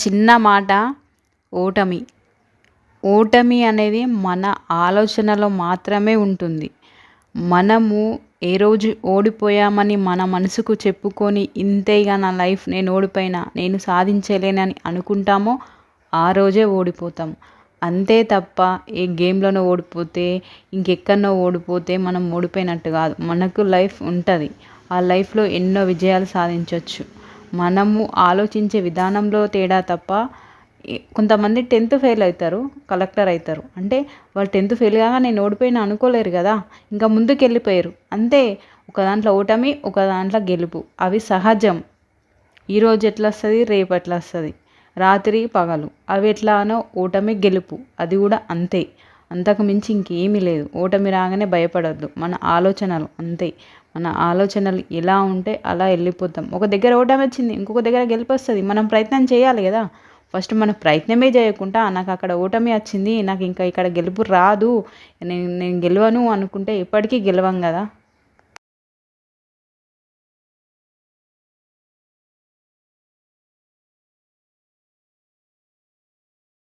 చిన్న మాట ఓటమి. ఓటమి అనేది మన ఆలోచనలో మాత్రమే ఉంటుంది. మనము ఏ రోజు ఓడిపోయామని మన మనసుకు చెప్పుకొని ఇంతే ఇగ నా లైఫ్ నేను ఓడిపోయినా, నేను సాధించలేనని అనుకుంటామో ఆ రోజే ఓడిపోతాం. అంతే తప్ప ఏ గేమ్‌లోనో ఓడిపోతే, ఇంకెక్కడనో ఓడిపోతే మనం ఓడిపోయినట్టు కాదు. మనకు లైఫ్ ఉంటది. ఆ లైఫ్‌లో ఎన్నో విజయాలు సాధించొచ్చు. మనము ఆలోచించే విధానంలో తేడా తప్ప కొంతమంది 10థ్ ఫెయిల్ అవుతారు, కలెక్టర్ అవుతారు. అంటే వాళ్ళు 10థ్ ఫెయిల్ కాగా నేను ఓడిపోయినా అనుకోలేరు కదా! ఇంకా ముందుకెళ్ళిపోయారు. అంతే, ఒక దాంట్లో ఓటమి, ఒక దాంట్లో గెలుపు. అవి సహజం. ఈరోజు ఎట్లా వస్తది, రేపు ఎట్లా వస్తది, రాత్రి పగలు. అవి ఎట్లానో ఓటమి గెలుపు అది కూడా అంతే. అంతకు మించి ఇంకేమీ లేదు. ఓటమి రాగానే భయపడొద్దు. మన ఆలోచనలు అంతే. మన ఆలోచనలు ఎలా ఉంటే అలా వెళ్ళిపోతాం. ఒక దగ్గర ఓటమి వచ్చింది, ఇంకొక దగ్గర గెలుపు వస్తుంది. మనం ప్రయత్నం చేయాలి కదా! ఫస్ట్ మనం ప్రయత్నమే చేయకుండా నాకు అక్కడ ఓటమి వచ్చింది, నాకు ఇంకా ఇక్కడ గెలుపు రాదు, నేను గెలవను అనుకుంటే ఎప్పటికీ గెలవం కదా!